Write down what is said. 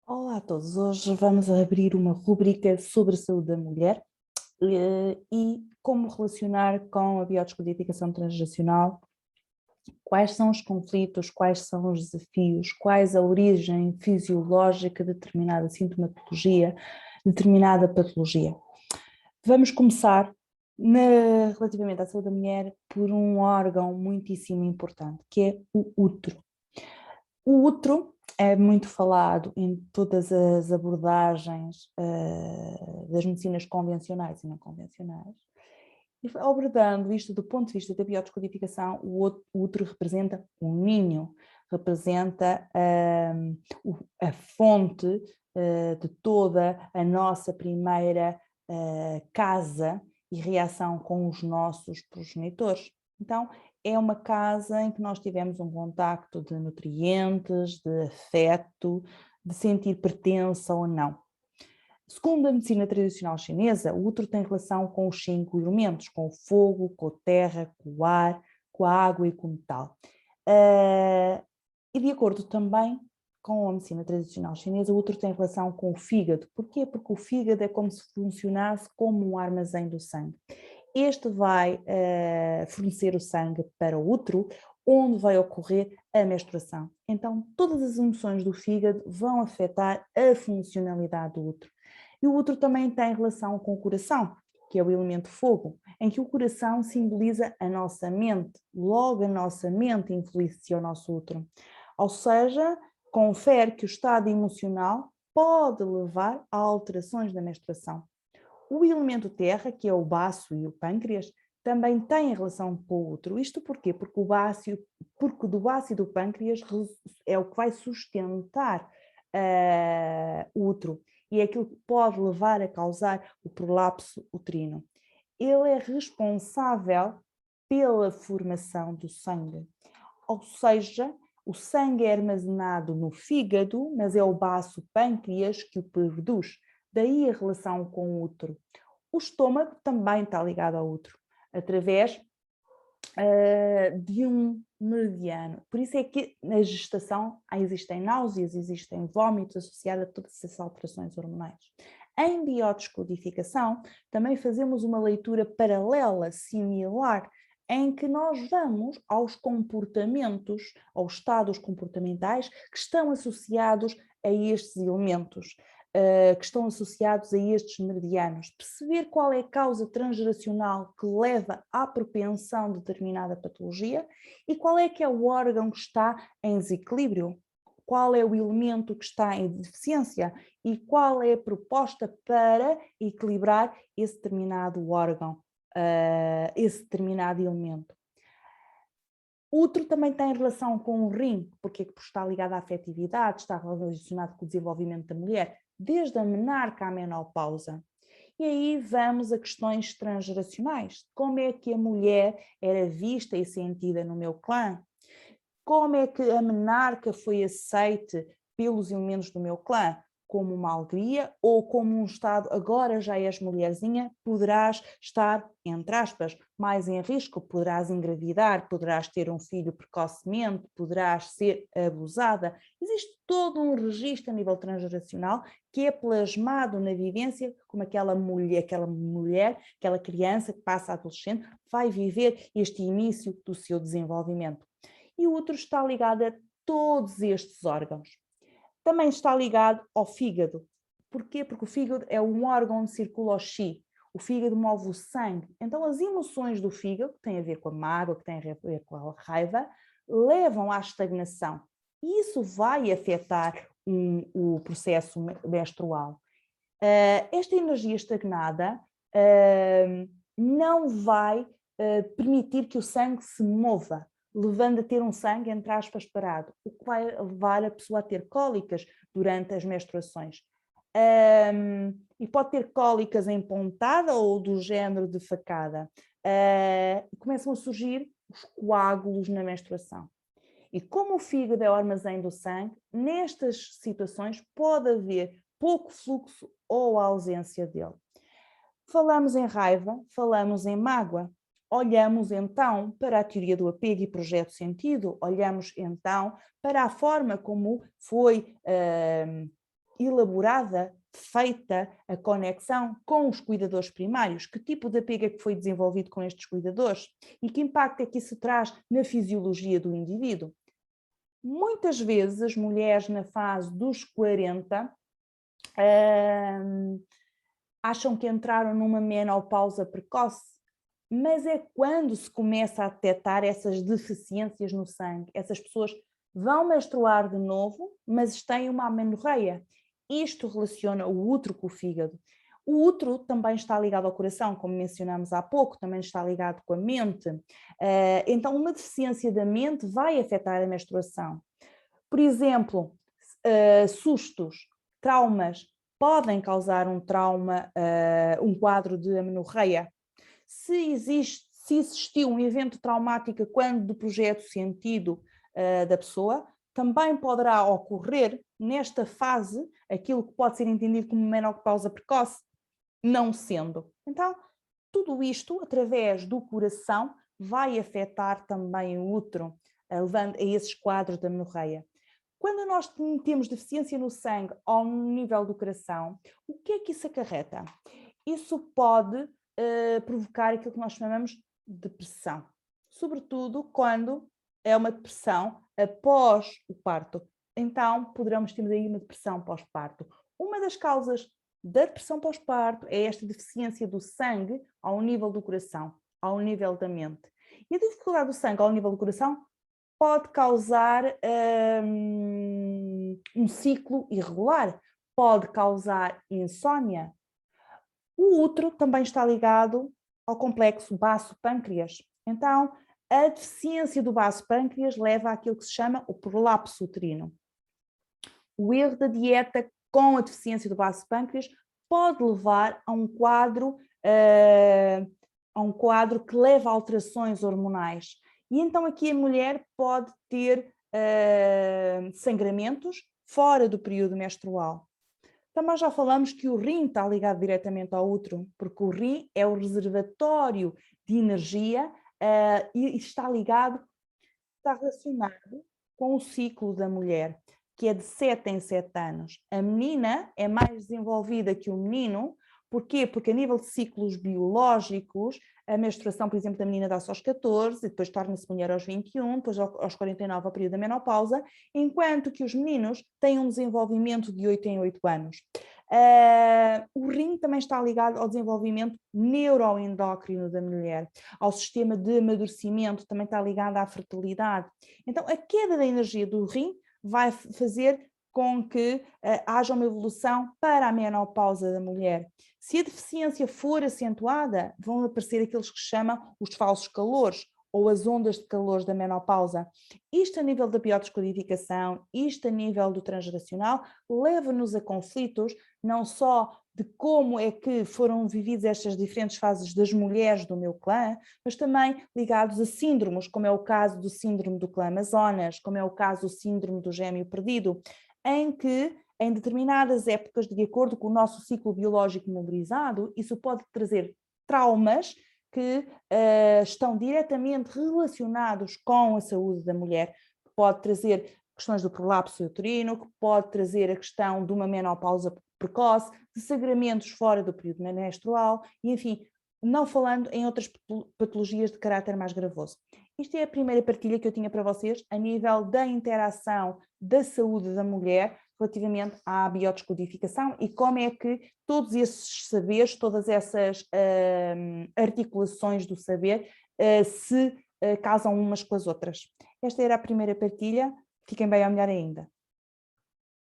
Olá a todos, hoje vamos abrir uma rubrica sobre a saúde da mulher e como relacionar com a biodescodificação transgeracional, quais são os conflitos, quais são os desafios, quais a origem fisiológica de determinada sintomatologia, determinada patologia. Vamos começar relativamente à saúde da mulher por um órgão muitíssimo importante, que é o útero. O útero é muito falado em todas as abordagens das medicinas convencionais e não convencionais. E abordando isto do ponto de vista da biodescodificação, o útero representa um ninho, representa a fonte de toda a nossa primeira casa e reação com os nossos progenitores. Então, é uma casa em que nós tivemos um contacto de nutrientes, de afeto, de sentir pertença ou não. Segundo a medicina tradicional chinesa, o útero tem relação com os 5 elementos, com o fogo, com a terra, com o ar, com a água e com o metal. E de acordo também com a medicina tradicional chinesa, o útero tem relação com o fígado. Porquê? Porque o fígado é como se funcionasse como um armazém do sangue. Este vai fornecer o sangue para o útero, onde vai ocorrer a menstruação. Então, todas as emoções do fígado vão afetar a funcionalidade do útero. E o útero também tem relação com o coração, que é o elemento fogo, em que o coração simboliza a nossa mente, logo a nossa mente influencia o nosso útero. Ou seja, confere que o estado emocional pode levar a alterações da menstruação. O elemento terra, que é o baço e o pâncreas, também têm relação com o útero. Isto porquê? Porque do baço e do pâncreas é o que vai sustentar o útero e é aquilo que pode levar a causar o prolapso uterino. Ele é responsável pela formação do sangue, ou seja, o sangue é armazenado no fígado, mas é o baço pâncreas que o produz. Daí a relação com o útero. O estômago também está ligado ao útero, através de um meridiano. Por isso é que na gestação existem náuseas, existem vômitos associados a todas essas alterações hormonais. Em biodescodificação, também fazemos uma leitura paralela, similar, em que nós vamos aos comportamentos, aos estados comportamentais que estão associados a estes elementos, que estão associados a estes meridianos. Perceber qual é a causa transgeracional que leva à propensão de determinada patologia e qual é que é o órgão que está em desequilíbrio, qual é o elemento que está em deficiência e qual é a proposta para equilibrar esse determinado órgão, esse determinado elemento. O útero também tem relação com o rim, porque está ligado à afetividade, está relacionado com o desenvolvimento da mulher, desde a menarca à menopausa. E aí vamos a questões transgeracionais. Como é que a mulher era vista e sentida no meu clã? Como é que a menarca foi aceite pelos elementos do meu clã? Como uma alegria ou como um estado, agora já és mulherzinha, poderás estar, entre aspas, mais em risco, poderás engravidar, poderás ter um filho precocemente, poderás ser abusada. Existe todo um registro a nível transgeracional que é plasmado na vivência como aquela mulher, aquela criança que passa a adolescente, vai viver este início do seu desenvolvimento. E o útero está ligado a todos estes órgãos. Também está ligado ao fígado. Porquê? Porque o fígado é um órgão onde circula o chi. O fígado move o sangue. Então as emoções do fígado, que têm a ver com a mágoa, que têm a ver com a raiva, levam à estagnação. E isso vai afetar o processo menstrual. Esta energia estagnada não vai permitir que o sangue se mova, levando a ter um sangue, entre aspas, parado, o que vai levar a pessoa a ter cólicas durante as menstruações. E pode ter cólicas em pontada ou do género de facada. Começam a surgir os coágulos na menstruação. E como o fígado é o armazém do sangue, nestas situações pode haver pouco fluxo ou ausência dele. Falamos em raiva, falamos em mágoa. Olhamos então para a teoria do apego e projeto sentido, olhamos então para a forma como foi elaborada, feita a conexão com os cuidadores primários? Que tipo de apego é que foi desenvolvido com estes cuidadores? E que impacto é que isso traz na fisiologia do indivíduo? Muitas vezes as mulheres na fase dos 40 acham que entraram numa menopausa precoce, mas é quando se começa a detectar essas deficiências no sangue. Essas pessoas vão menstruar de novo, mas têm uma amenorreia. Isto relaciona o útero com o fígado. O útero também está ligado ao coração, como mencionámos há pouco, também está ligado com a mente. Então, uma deficiência da mente vai afetar a menstruação. Por exemplo, sustos, traumas, podem causar um trauma, um quadro de amenorreia. Se existiu um evento traumático quando do projeto sentido da pessoa, também poderá ocorrer nesta fase aquilo que pode ser entendido como menopausa precoce, não sendo. Então, tudo isto, através do coração, vai afetar também o útero, levando a esses quadros da amenorreia. Quando nós temos deficiência no sangue ao nível do coração, o que é que isso acarreta? Isso pode provocar aquilo que nós chamamos de depressão, sobretudo quando é uma depressão após o parto. Então, poderemos ter aí uma depressão pós-parto. Uma das causas da depressão pós-parto é esta deficiência do sangue ao nível do coração, ao nível da mente. E a dificuldade do sangue ao nível do coração pode causar um ciclo irregular, pode causar insónia. O útero também está ligado ao complexo baço-pâncreas. Então, a deficiência do baço-pâncreas leva àquilo que se chama o prolapso uterino. O erro da dieta com a deficiência do baço-pâncreas pode levar a um quadro que leva a alterações hormonais. E então aqui a mulher pode ter sangramentos fora do período menstrual. Também já falamos que o rim está ligado diretamente ao útero, porque o rim é o reservatório de energia e está relacionado com o ciclo da mulher, que é de 7 em 7 anos. A menina é mais desenvolvida que o menino. Porquê? Porque a nível de ciclos biológicos, a menstruação, por exemplo, da menina dá-se aos 14, depois torna-se mulher aos 21, depois aos 49 ao período da menopausa, enquanto que os meninos têm um desenvolvimento de 8 em 8 anos. O rim também está ligado ao desenvolvimento neuroendócrino da mulher, ao sistema de amadurecimento, também está ligado à fertilidade. Então, a queda da energia do rim vai fazer com que haja uma evolução para a menopausa da mulher. Se a deficiência for acentuada, vão aparecer aqueles que se chamam os falsos calores, ou as ondas de calor da menopausa. Isto a nível da biodescodificação, isto a nível do transgeracional, leva-nos a conflitos, não só de como é que foram vividas estas diferentes fases das mulheres do meu clã, mas também ligados a síndromes, como é o caso do síndrome do clã Amazonas, como é o caso do síndrome do gêmeo perdido, em que em determinadas épocas, de acordo com o nosso ciclo biológico mobilizado, isso pode trazer traumas que estão diretamente relacionados com a saúde da mulher, que pode trazer questões do prolapso uterino, que pode trazer a questão de uma menopausa precoce, de sangramentos fora do período menstrual, e enfim, não falando em outras patologias de caráter mais gravoso. Isto é a primeira partilha que eu tinha para vocês a nível da interação da saúde da mulher relativamente à biodescodificação e como é que todos esses saberes, todas essas articulações do saber se casam umas com as outras. Esta era a primeira partilha. Fiquem bem ou melhor ainda.